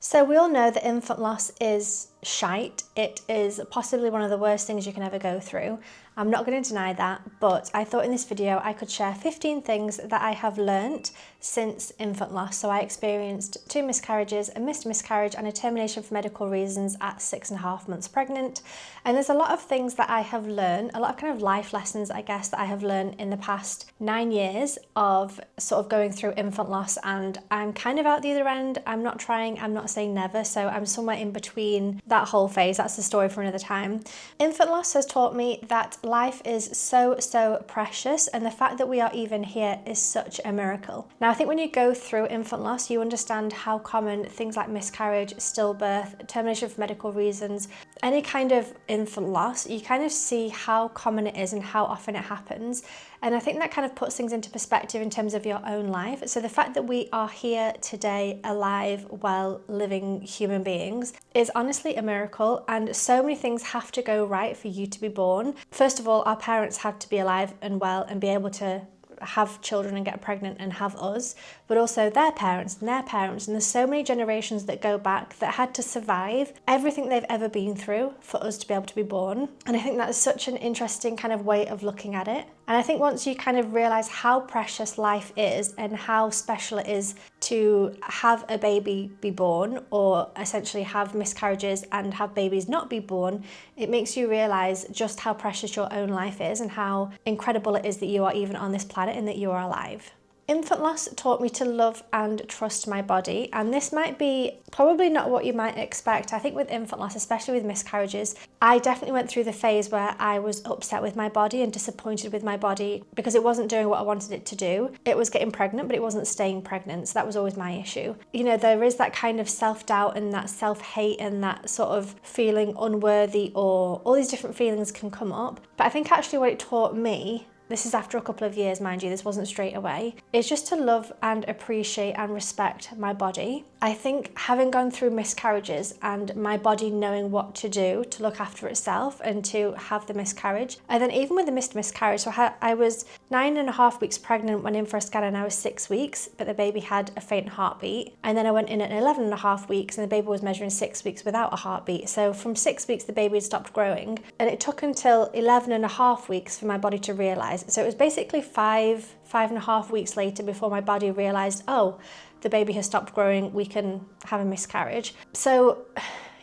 So we all know that infant loss is shite. It is possibly one of the worst things you can ever go through. I'm not going to deny that, but I thought in this video I could share 15 things that I have learnt since infant loss. So I experienced 2 miscarriages, a missed miscarriage and a termination for medical reasons at 6.5 months pregnant. And there's a lot of things that I have learned, a lot of kind of life lessons, I guess, that I have learned in the past 9 years of sort of going through infant loss, and I'm kind of out the other end. I'm not trying, I'm not saying never, so I'm somewhere in between that whole phase. That's the story for another time. Infant loss has taught me that life is so precious, and the fact that we are even here is such a miracle. Now, I think when you go through infant loss, you understand how common things like miscarriage, stillbirth, termination for medical reasons, any kind of infant loss, you kind of see how common it is and how often it happens. And I think that kind of puts things into perspective in terms of your own life. So the fact that we are here today, alive, well, living human beings is honestly a miracle. And so many things have to go right for you to be born. First of all, our parents had to be alive and well and be able to have children and get pregnant and have us, but also their parents and their parents, and there's so many generations that go back that had to survive everything they've ever been through for us to be able to be born. And I think that's such an interesting kind of way of looking at it. And I think once you kind of realize how precious life is and how special it is to have a baby be born, or essentially have miscarriages and have babies not be born, it makes you realize just how precious your own life is and how incredible it is that you are even on this planet and that you are alive. Infant loss taught me to love and trust my body, and this might be probably not what you might expect. I think with infant loss, especially with miscarriages, I definitely went through the phase where I was upset with my body and disappointed with my body because it wasn't doing what I wanted it to do. It was getting pregnant, but it wasn't staying pregnant, so that was always my issue. You know, there is that kind of self-doubt and that self-hate and that sort of feeling unworthy, or all these different feelings can come up. But I think actually what it taught me, this is after a couple of years, mind you, this wasn't straight away, is just to love and appreciate and respect my body. I think having gone through miscarriages and my body knowing what to do to look after itself and to have the miscarriage, and then even with the missed miscarriage, so I was 9.5 weeks pregnant, went in for a scan and I was 6 weeks, but the baby had a faint heartbeat. And then I went in at 11.5 weeks and the baby was measuring 6 weeks without a heartbeat. So from 6 weeks, the baby had stopped growing, and it took until 11.5 weeks for my body to realize. So it was basically 5.5 weeks later before my body realized, oh, the baby has stopped growing, we can have a miscarriage. So,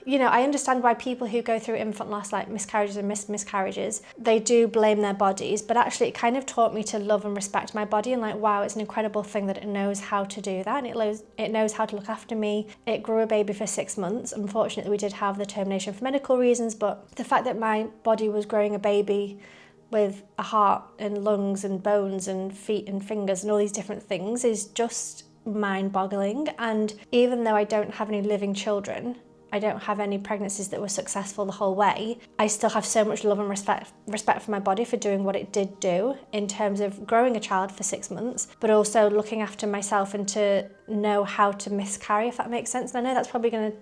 you know, I understand why people who go through infant loss, like miscarriages and missed miscarriages, they do blame their bodies, but actually it kind of taught me to love and respect my body, and like, wow, it's an incredible thing that it knows how to do that, and it knows how to look after me. It grew a baby for 6 months. Unfortunately, we did have the termination for medical reasons, but the fact that my body was growing a baby with a heart and lungs and bones and feet and fingers and all these different things is just mind-boggling. And even though I don't have any living children, I don't have any pregnancies that were successful the whole way, I still have so much love and respect for my body for doing what it did do in terms of growing a child for 6 months, but also looking after myself and to know how to miscarry, if that makes sense. And I know that's probably going to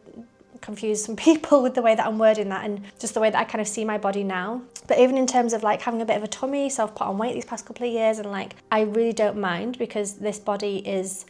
confuse some people with the way that I'm wording that and just the way that I kind of see my body now. But even in terms of like having a bit of a tummy, so I've put on weight these past couple of years, and like I really don't mind because this body it's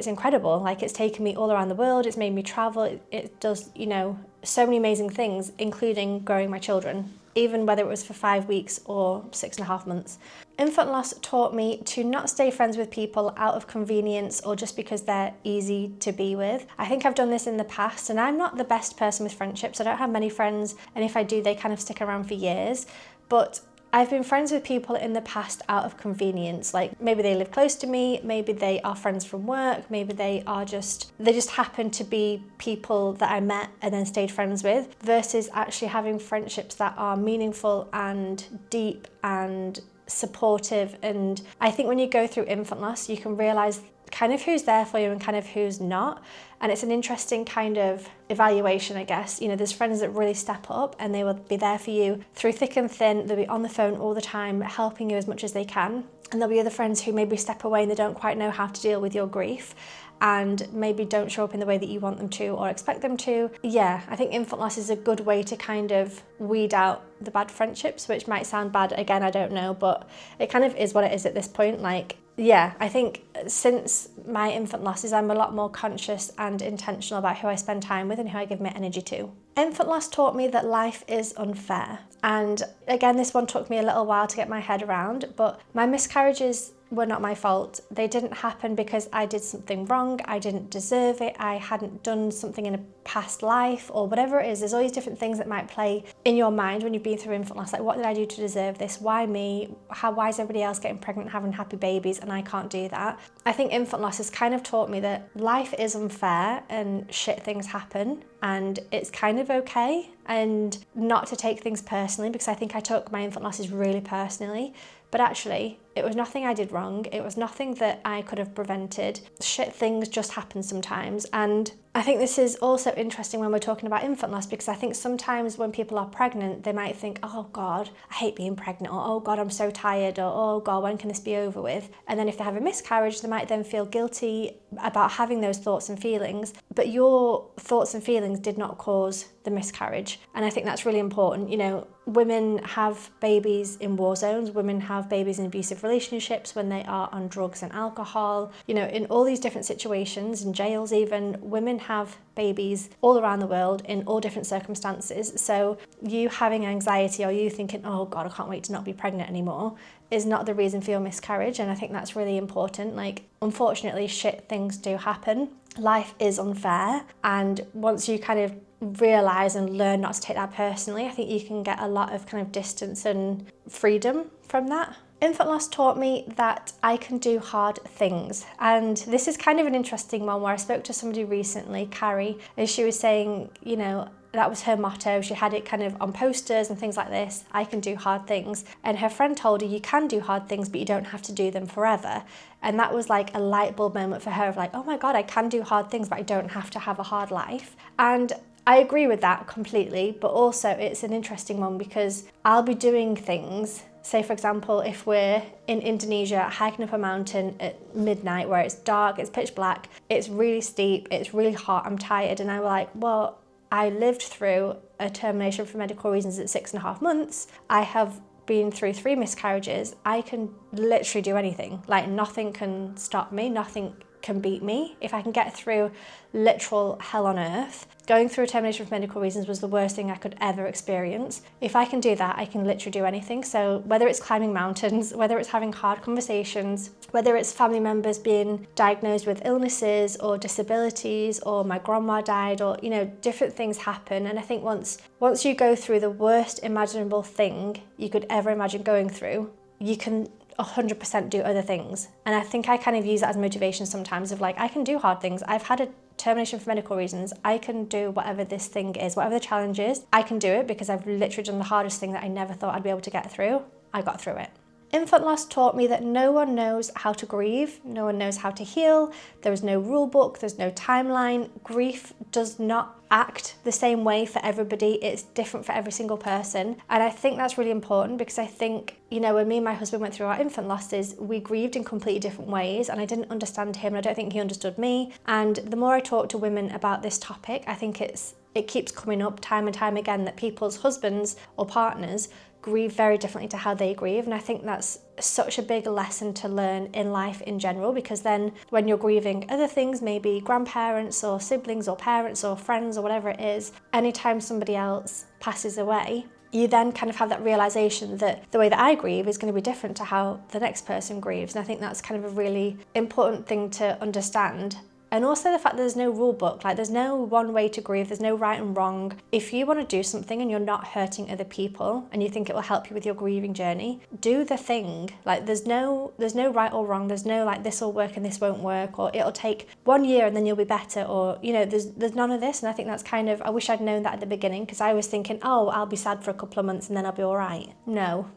incredible. Like, it's taken me all around the world, it's made me travel, it does, you know, so many amazing things, including growing my children, even whether it was for 5 weeks or 6.5 months. Infant loss taught me to not stay friends with people out of convenience or just because they're easy to be with. I think I've done this in the past, and I'm not the best person with friendships. I don't have many friends, and if I do, they kind of stick around for years. But I've been friends with people in the past out of convenience. Like, maybe they live close to me, maybe they are friends from work, maybe they just happen to be people that I met and then stayed friends with, versus actually having friendships that are meaningful and deep and supportive. And I think when you go through infant loss, you can realize kind of who's there for you and kind of who's not. And it's an interesting kind of evaluation, I guess. You know, there's friends that really step up and they will be there for you through thick and thin. They'll be on the phone all the time, helping you as much as they can. And there'll be other friends who maybe step away and they don't quite know how to deal with your grief, and maybe don't show up in the way that you want them to or expect them to. Yeah, I think infant loss is a good way to kind of weed out the bad friendships, which might sound bad, again, I don't know, but it kind of is what it is at this point. Like, yeah, I think since my infant losses, I'm a lot more conscious and intentional about who I spend time with and who I give my energy to. Infant loss taught me that life is unfair. And again, this one took me a little while to get my head around, but my miscarriages were not my fault. They didn't happen because I did something wrong, I didn't deserve it, I hadn't done something in a past life or whatever it is. There's all these different things that might play in your mind when you've been through infant loss, like what did I do to deserve this? Why me? Why is everybody else getting pregnant, having happy babies and I can't do that? I think infant loss has kind of taught me that life is unfair and shit things happen and it's kind of okay, and not to take things personally, because I think I took my infant losses really personally. But actually, it was nothing I did wrong. It was nothing that I could have prevented. Shit things just happen sometimes. And I think this is also interesting when we're talking about infant loss, because I think sometimes when people are pregnant, they might think, oh God, I hate being pregnant, or oh God, I'm so tired, or oh God, when can this be over with? And then if they have a miscarriage, they might then feel guilty about having those thoughts and feelings. But your thoughts and feelings did not cause the miscarriage. And I think that's really important. You know, women have babies in war zones, women have babies in abusive relationships, when they are on drugs and alcohol, you know, in all these different situations, in jails even, women have babies all around the world in all different circumstances. So you having anxiety or you thinking, oh God, I can't wait to not be pregnant anymore, is not the reason for your miscarriage. And I think that's really important. Like, unfortunately, shit things do happen. Life is unfair. And once you kind of realise and learn not to take that personally, I think you can get a lot of kind of distance and freedom from that. Infant loss taught me that I can do hard things. And this is kind of an interesting one where I spoke to somebody recently, Carrie, and she was saying, you know, that was her motto. She had it kind of on posters and things like this, I can do hard things. And her friend told her, you can do hard things, but you don't have to do them forever. And that was like a light bulb moment for her of like, oh my God, I can do hard things, but I don't have to have a hard life. And I agree with that completely, but also it's an interesting one because I'll be doing things. Say, for example, if we're in Indonesia hiking up a mountain at midnight where it's dark, it's pitch black, it's really steep, it's really hot, I'm tired, and I'm like, well, I lived through a termination for medical reasons at 6.5 months. I have been through 3 miscarriages. I can literally do anything. Like, nothing can stop me, nothing can beat me. If I can get through literal hell on earth, going through a termination for medical reasons was the worst thing I could ever experience. If I can do that, I can literally do anything. So whether it's climbing mountains, whether it's having hard conversations, whether it's family members being diagnosed with illnesses or disabilities, or my grandma died, or, you know, different things happen. And I think once you go through the worst imaginable thing you could ever imagine going through, you can 100% do other things. And I think I kind of use that as motivation sometimes of like, I can do hard things. I've had a termination for medical reasons. I can do whatever this thing is, whatever the challenge is, I can do it because I've literally done the hardest thing that I never thought I'd be able to get through. I got through it. Infant loss taught me that no one knows how to grieve, no one knows how to heal, there is no rule book, there's no timeline. Grief does not act the same way for everybody, it's different for every single person. And I think that's really important because I think, you know, when me and my husband went through our infant losses, we grieved in completely different ways, and I didn't understand him and I don't think he understood me. And the more I talk to women about this topic, I think it keeps coming up time and time again that people's husbands or partners grieve very differently to how they grieve. And I think that's such a big lesson to learn in life in general, because then when you're grieving other things, maybe grandparents or siblings or parents or friends or whatever it is, anytime somebody else passes away, you then kind of have that realization that the way that I grieve is going to be different to how the next person grieves. And I think that's kind of a really important thing to understand. And also the fact that there's no rule book, like there's no one way to grieve, there's no right and wrong. If you want to do something and you're not hurting other people and you think it will help you with your grieving journey, do the thing. Like there's no right or wrong, there's no like this will work and this won't work, or it'll take 1 year and then you'll be better, or, you know, there's none of this. And I think that's kind of, I wish I'd known that at the beginning, because I was thinking, oh, I'll be sad for a couple of months and then I'll be all right. No,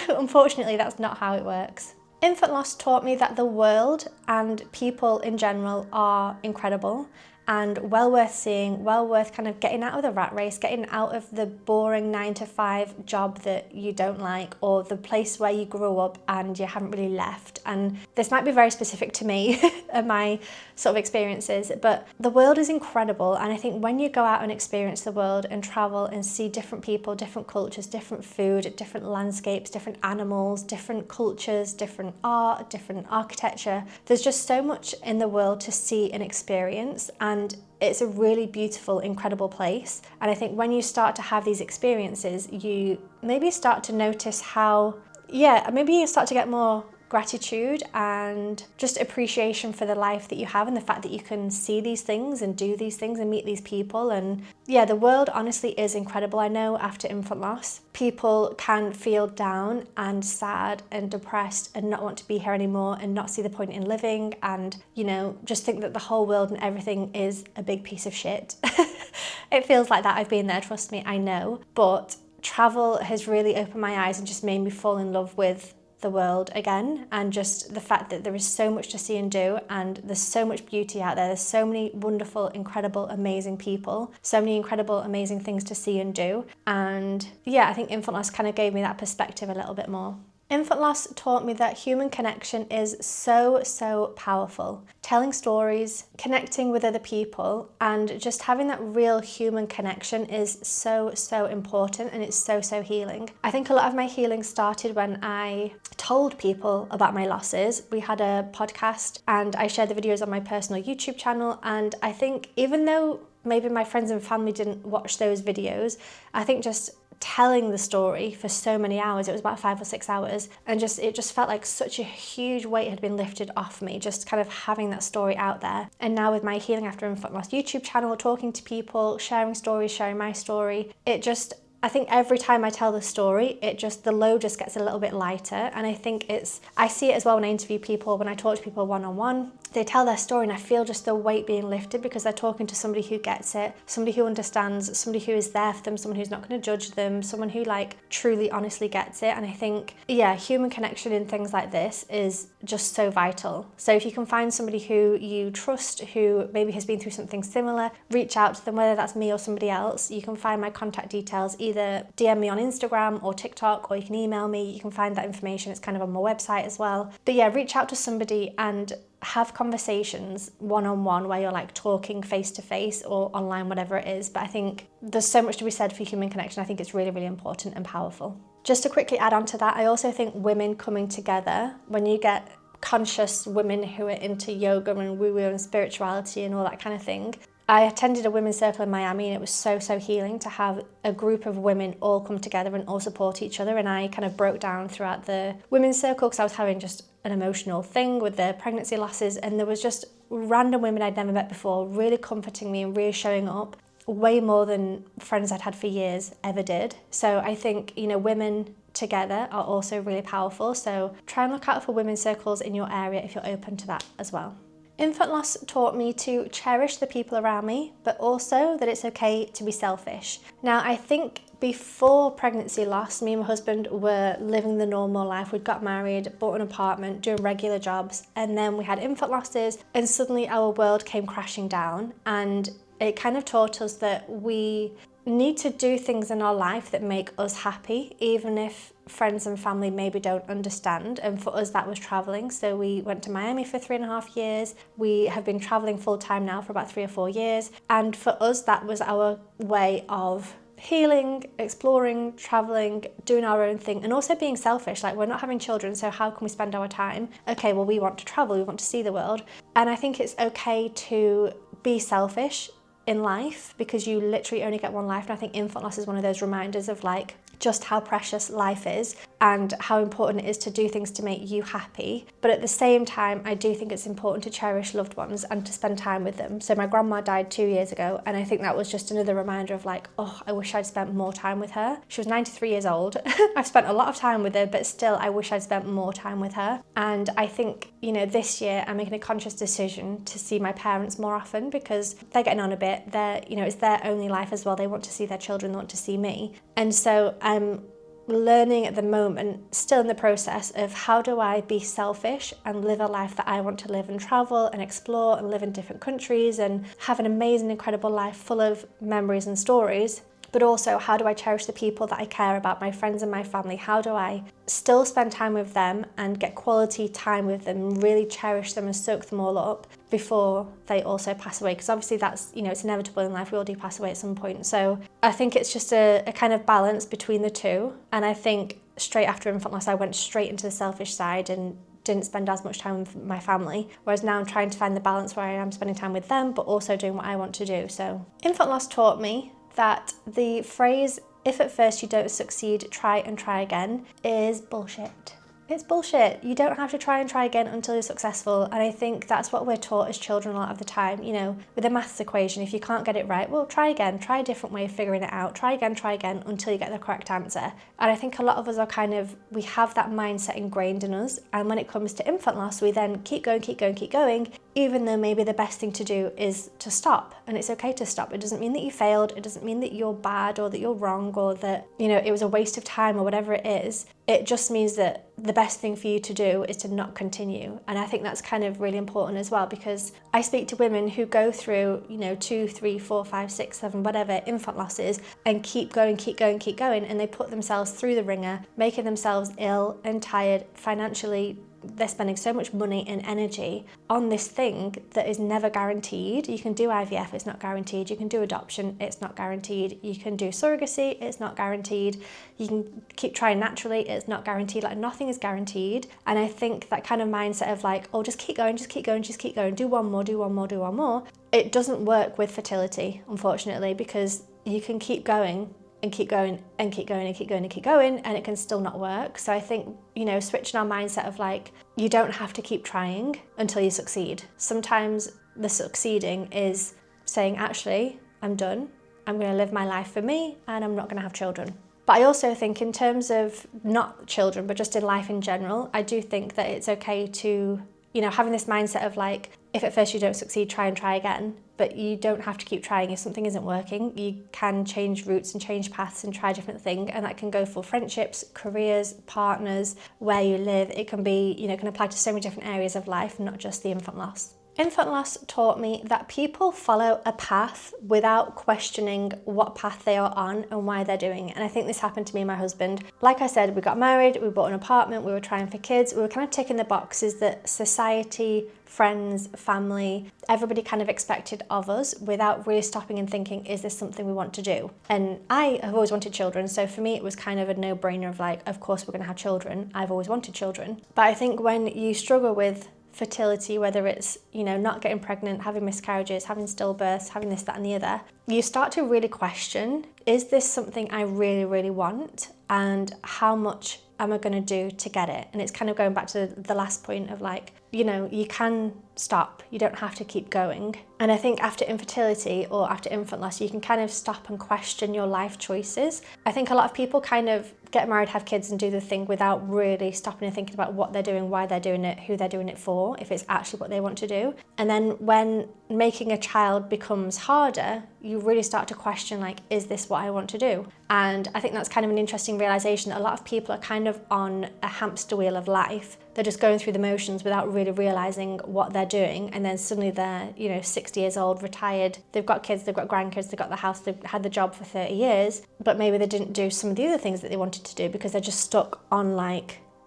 unfortunately that's not how it works. Infant loss taught me that the world and people in general are incredible, and well worth seeing, well worth kind of getting out of the rat race, getting out of the boring 9-to-5 job that you don't like, or the place where you grew up and you haven't really left. And this might be very specific to me and my sort of experiences, but the world is incredible. And I think when you go out and experience the world and travel and see different people, different cultures, different food, different landscapes, different animals, different cultures, different art, different architecture, there's just so much in the world to see and experience, and it's a really beautiful, incredible place. And I think when you start to have these experiences, you maybe start to notice how, maybe you start to get more gratitude and just appreciation for the life that you have, and the fact that you can see these things and do these things and meet these people. And the world honestly is incredible. I know after infant loss, people can feel down and sad and depressed and not want to be here anymore and not see the point in living, and just think that the whole world and everything is a big piece of shit. It feels like that. I've been there, trust me, I know. But travel has really opened my eyes and just made me fall in love with the world again, and just the fact that there is so much to see and do, and there's so much beauty out there. There's so many wonderful, incredible, amazing people, so many incredible, amazing things to see and do. And I think infant loss kind of gave me that perspective a little bit more. Infant loss taught me that human connection is so powerful. Telling stories, connecting with other people, and just having that real human connection is so important, and it's so healing. I think a lot of my healing started when I told people about my losses. We had a podcast and I shared the videos on my personal YouTube channel, and I think even though maybe my friends and family didn't watch those videos, I think just telling the story for so many hours, it was about 5 or 6 hours, and it just felt like such a huge weight had been lifted off me, just kind of having that story out there. And now with my Healing After Infant Loss YouTube channel, talking to people, sharing stories, sharing my story, I think every time I tell the story, the load just gets a little bit lighter. And I think I see it as well when I interview people, when I talk to people one-on-one, they tell their story and I feel just the weight being lifted, because they're talking to somebody who gets it, somebody who understands, somebody who is there for them, someone who's not going to judge them, someone who truly honestly gets it. And I think, human connection in things like this is just so vital. So if you can find somebody who you trust, who maybe has been through something similar, reach out to them, whether that's me or somebody else. You can find my contact details, either DM me on Instagram or TikTok, or you can email me. You can find that information. It's kind of on my website as well. But reach out to somebody and have conversations one-on-one where you're talking face to face or online, whatever it is. But I think there's so much to be said for human connection. I think it's really important and powerful. Just to quickly add on to that, I also think women coming together, when you get conscious women who are into yoga and woo-woo and spirituality and all that kind of thing. I attended a women's circle in Miami, and it was so healing to have a group of women all come together and all support each other. And I kind of broke down throughout the women's circle because I was having just an emotional thing with the pregnancy losses, and there was just random women I'd never met before really comforting me and really showing up, way more than friends I'd had for years ever did. So I think, women together are also really powerful. So try and look out for women's circles in your area if you're open to that as well. Infant loss taught me to cherish the people around me, but also that it's okay to be selfish. Now, I think before pregnancy loss, me and my husband were living the normal life. We'd got married, bought an apartment, doing regular jobs, and then we had infant losses, and suddenly our world came crashing down. And it kind of taught us that we need to do things in our life that make us happy, even if friends and family maybe don't understand. And for us, that was traveling. So we went to Miami for 3.5 years. We have been traveling full time now for about 3 or 4 years. And for us, that was our way of healing, exploring, traveling, doing our own thing, and also being selfish. We're not having children, so how can we spend our time? Okay, well, we want to travel, we want to see the world. And I think it's okay to be selfish in life, because you literally only get one life. And I think infant loss is one of those reminders of just how precious life is and how important it is to do things to make you happy. But at the same time, I do think it's important to cherish loved ones and to spend time with them. So my grandma died 2 years ago, and I think that was just another reminder of I wish I'd spent more time with her. She was 93 years old. I've spent a lot of time with her, but still I wish I'd spent more time with her. And I think, this year I'm making a conscious decision to see my parents more often, because they're getting on a bit. It's their only life as well. They want to see their children, they want to see me. And so I'm learning at the moment, still in the process of how do I be selfish and live a life that I want to live and travel and explore and live in different countries and have an amazing, incredible life full of memories and stories. But also, how do I cherish the people that I care about, my friends and my family? How do I still spend time with them and get quality time with them and really cherish them and soak them all up before they also pass away? Because obviously that's, it's inevitable in life. We all do pass away at some point. So I think it's just a kind of balance between the two. And I think straight after infant loss, I went straight into the selfish side and didn't spend as much time with my family, whereas now I'm trying to find the balance where I am spending time with them but also doing what I want to do. So infant loss taught me that the phrase, if at first you don't succeed, try and try again, is bullshit. It's bullshit. You don't have to try and try again until you're successful. And I think that's what we're taught as children a lot of the time. With a maths equation, if you can't get it right, well, try again, try a different way of figuring it out, try again until you get the correct answer. And I think a lot of us are we have that mindset ingrained in us. And when it comes to infant loss, we then keep going, even though maybe the best thing to do is to stop. And it's okay to stop. It doesn't mean that you failed. It doesn't mean that you're bad or that you're wrong or that, it was a waste of time or whatever it is. It just means that the best thing for you to do is to not continue. And I think that's kind of really important as well, because I speak to women who go through, 2, 3, 4, 5, 6, 7, whatever infant losses and keep going. And they put themselves through the ringer, making themselves ill and tired financially. They're spending so much money and energy on this thing that is never guaranteed. You can do IVF, it's not guaranteed. You can do adoption, it's not guaranteed. You can do surrogacy, it's not guaranteed. You can keep trying naturally, it's not guaranteed. Nothing is guaranteed. And I think that kind of mindset of just keep going, do one more. It doesn't work with fertility, unfortunately, because you can keep going and keep going, and it can still not work. So I think, switching our mindset of you don't have to keep trying until you succeed. Sometimes the succeeding is saying, actually, I'm done. I'm going to live my life for me and I'm not going to have children. But I also think in terms of not children, but just in life in general, I do think that it's okay to, having this mindset of if at first you don't succeed, try and try again. But you don't have to keep trying. If something isn't working, you can change routes and change paths and try a different thing. And that can go for friendships, careers, partners, where you live. It can be, can apply to so many different areas of life, not just the infant loss. Infant loss taught me that people follow a path without questioning what path they are on and why they're doing it. And I think this happened to me and my husband. Like I said, we got married, we bought an apartment, we were trying for kids. We were kind of ticking the boxes that society, friends, family, everybody kind of expected of us without really stopping and thinking, is this something we want to do? And I have always wanted children. So for me, it was kind of a no-brainer of of course we're going to have children. I've always wanted children. But I think when you struggle with fertility, whether it's, not getting pregnant, having miscarriages, having stillbirths, having this, that and the other, you start to really question, is this something I really, really want? And how much am I going to do to get it? And it's kind of going back to the last point of you can stop. You don't have to keep going. And I think after infertility or after infant loss, you can kind of stop and question your life choices. I think a lot of people kind of get married, have kids and do the thing without really stopping and thinking about what they're doing, why they're doing it, who they're doing it for, if it's actually what they want to do. And then when making a child becomes harder, you really start to question, is this what I want to do? And I think that's kind of an interesting realization that a lot of people are kind of on a hamster wheel of life. They're just going through the motions without really realizing what they're doing. And then suddenly they're, 60 years old, retired. They've got kids, they've got grandkids, they've got the house, they've had the job for 30 years. But maybe they didn't do some of the other things that they wanted to do because they're just stuck on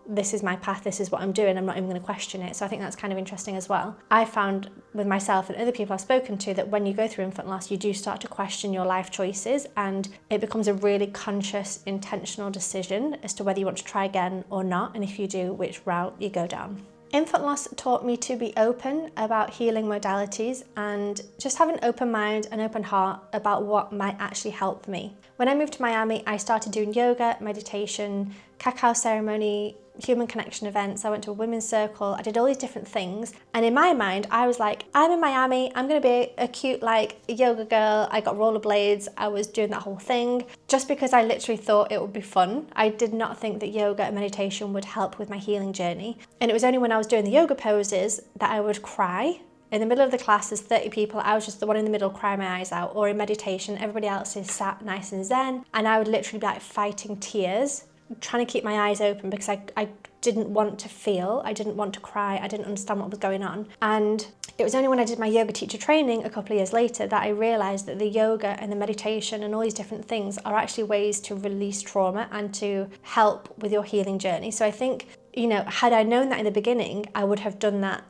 this is my path, this is what I'm doing, I'm not even going to question it. So I think that's kind of interesting as well. I found with myself and other people I've spoken to that when you go through infant loss, you do start to question your life choices and it becomes a really conscious, intentional decision as to whether you want to try again or not, and if you do, which route you go down. Infant loss taught me to be open about healing modalities and just have an open mind, an open heart about what might actually help me. When I moved to Miami, I started doing yoga, meditation, cacao ceremony, human connection events. I went to a women's circle. I did all these different things. And in my mind, I was I'm in Miami. I'm going to be a cute, yoga girl. I got rollerblades. I was doing that whole thing just because I literally thought it would be fun. I did not think that yoga and meditation would help with my healing journey. And it was only when I was doing the yoga poses that I would cry. In the middle of the class, there's 30 people. I was just the one in the middle crying my eyes out. Or in meditation, everybody else is sat nice and zen. And I would literally be fighting tears trying to keep my eyes open because I didn't want to feel, I didn't want to cry, I didn't understand what was going on. And it was only when I did my yoga teacher training a couple of years later that I realised that the yoga and the meditation and all these different things are actually ways to release trauma and to help with your healing journey. So I think, you know, had I known that in the beginning, I would have done that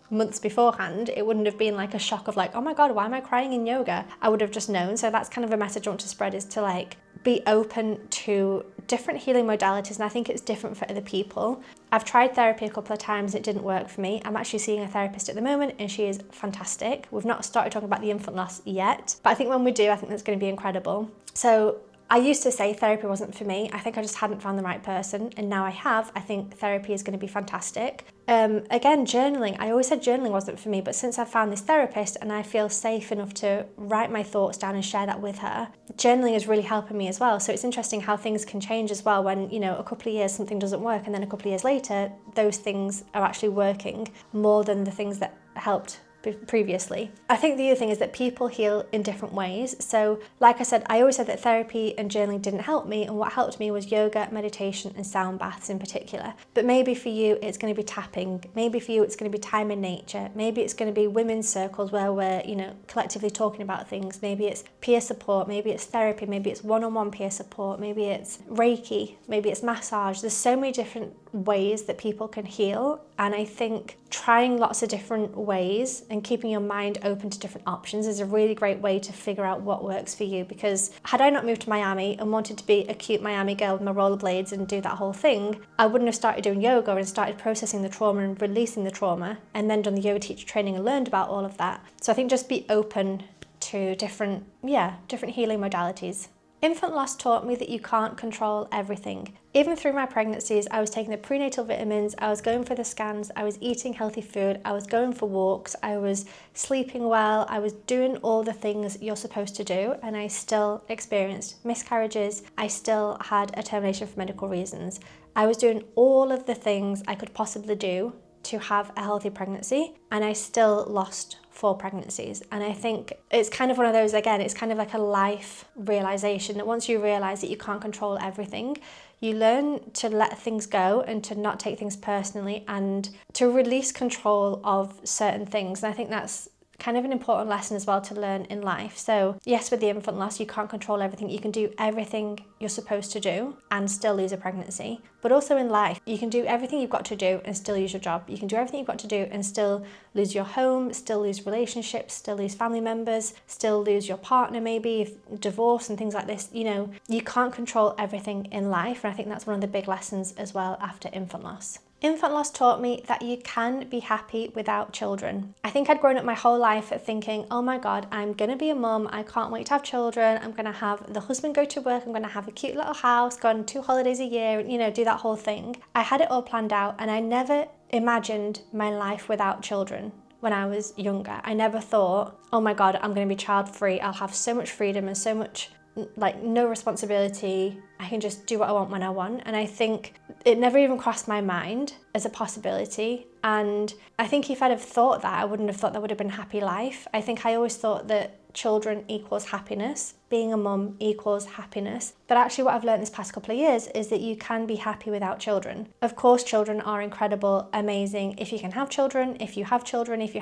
months beforehand. It wouldn't have been like a shock of like, oh my God, why am I crying in yoga? I would have just known. So that's kind of a message I want to spread, is to like be open to different healing modalities, and I think it's different for other people. I've tried therapy a couple of times, it didn't work for me. I'm actually seeing a therapist at the moment and she is fantastic. We've not started talking about the infant loss yet, but I think when we do, I think that's going to be incredible. So I used to say therapy wasn't for me. I think I just hadn't found the right person, and now I have. I think therapy is going to be fantastic. Again, journaling. I always said journaling wasn't for me, but since I've found this therapist and I feel safe enough to write my thoughts down and share that with her, journaling is really helping me as well. So it's interesting how things can change as well when, you know, a couple of years something doesn't work, and then a couple of years later, those things are actually working more than the things that helped previously. I think the other thing is that people heal in different ways. So like I said, I always said that therapy and journaling didn't help me, and what helped me was yoga, meditation and sound baths in particular. But maybe for you it's going to be tapping, maybe for you it's going to be time in nature, maybe it's going to be women's circles where we're, you know, collectively talking about things, maybe it's peer support, maybe it's therapy, maybe it's one-on-one peer support, maybe it's Reiki, maybe it's massage. There's so many different ways that people can heal, and I think trying lots of different ways and keeping your mind open to different options is a really great way to figure out what works for you. Because had I not moved to Miami and wanted to be a cute Miami girl with my rollerblades and do that whole thing, I wouldn't have started doing yoga and started processing the trauma and releasing the trauma, and then done the yoga teacher training and learned about all of that. So I think just be open to different healing modalities. Infant loss taught me that you can't control everything. Even through my pregnancies, I was taking the prenatal vitamins, I was going for the scans, I was eating healthy food, I was going for walks, I was sleeping well, I was doing all the things you're supposed to do, and I still experienced miscarriages. I still had a termination for medical reasons. I was doing all of the things I could possibly do to have a healthy pregnancy, and I still lost 4 pregnancies. And I think it's kind of one of those, again, it's kind of like a life realization that once you realize that you can't control everything, you learn to let things go and to not take things personally and to release control of certain things. And I think that's kind of an important lesson as well to learn in life. So yes, with the infant loss, you can't control everything. You can do everything you're supposed to do and still lose a pregnancy. But also in life, you can do everything you've got to do and still lose your job. You can do everything you've got to do and still lose your home, still lose relationships, still lose family members, still lose your partner, maybe if divorce and things like this. You know, you can't control everything in life. And I think that's one of the big lessons as well after infant loss. Infant loss taught me that you can be happy without children. I think I'd grown up my whole life thinking, oh my God, I'm gonna be a mum, I can't wait to have children, I'm gonna have the husband go to work, I'm gonna have a cute little house, go on 2 holidays a year, you know, do that whole thing. I had it all planned out, and I never imagined my life without children. When I was younger, I never thought, oh my God, I'm gonna be child free, I'll have so much freedom and so much, like, no responsibility, I can just do what I want when I want. And I think it never even crossed my mind as a possibility. And I think if I'd have thought that, I wouldn't have thought that would have been a happy life. I think I always thought that children equals happiness, being a mum equals happiness. But actually what I've learned this past couple of years is that you can be happy without children. Of course, children are incredible, amazing. If you can have children, even if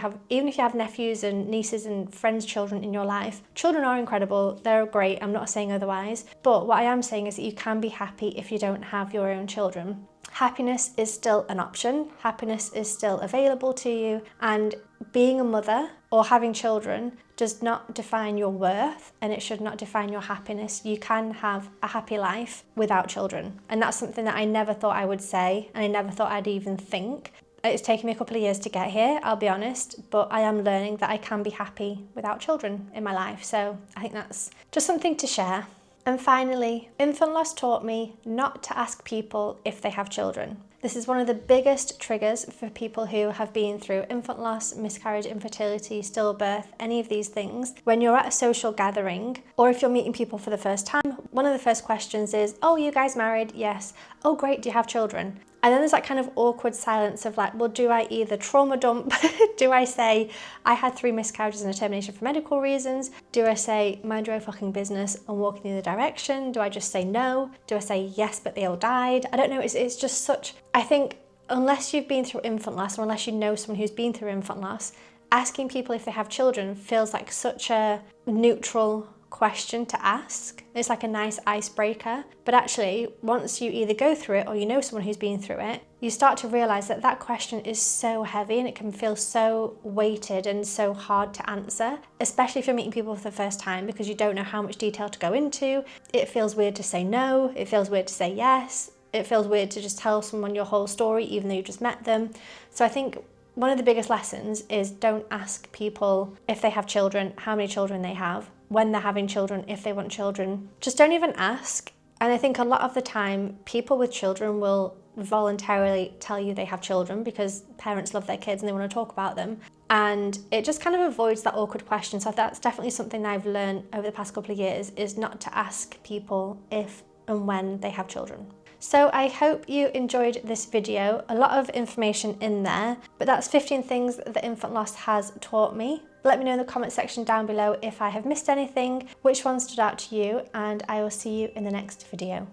you have nephews and nieces and friends' children in your life, children are incredible, they're great, I'm not saying otherwise. But what I am saying is that you can be happy if you don't have your own children. Happiness is still an option, happiness is still available to you, and being a mother or having children does not define your worth, and it should not define your happiness. You can have a happy life without children, and that's something that I never thought I would say, and I never thought I'd even think. It's taken me a couple of years to get here, I'll be honest, but I am learning that I can be happy without children in my life, so I think that's just something to share. And finally, infant loss taught me not to ask people if they have children. This is one of the biggest triggers for people who have been through infant loss, miscarriage, infertility, stillbirth, any of these things. When you're at a social gathering, or if you're meeting people for the first time, one of the first questions is, oh, you guys married? Yes. Oh, great, do you have children? And then there's that kind of awkward silence of like, well, do I either trauma dump? Do I say I had 3 miscarriages and a termination for medical reasons? Do I say mind your own fucking business and walk in the other direction? Do I just say no? Do I say yes, but they all died? I don't know. It's just such, I think unless you've been through infant loss or unless you know someone who's been through infant loss, asking people if they have children feels like such a neutral question to ask. It's like a nice icebreaker, but actually once you either go through it or you know someone who's been through it, you start to realize that that question is so heavy and it can feel so weighted and so hard to answer, especially if you're meeting people for the first time, because you don't know how much detail to go into. It feels weird to say no, it feels weird to say yes, it feels weird to just tell someone your whole story even though you just met them. So I think one of the biggest lessons is don't ask people if they have children, how many children they have, when they're having children, if they want children. Just don't even ask. And I think a lot of the time, people with children will voluntarily tell you they have children because parents love their kids and they want to talk about them. And it just kind of avoids that awkward question. So that's definitely something I've learned over the past couple of years, is not to ask people if and when they have children. So I hope you enjoyed this video. A lot of information in there, but that's 15 things that infant loss has taught me. Let me know in the comment section down below if I have missed anything, which one stood out to you, and I will see you in the next video.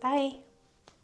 Bye.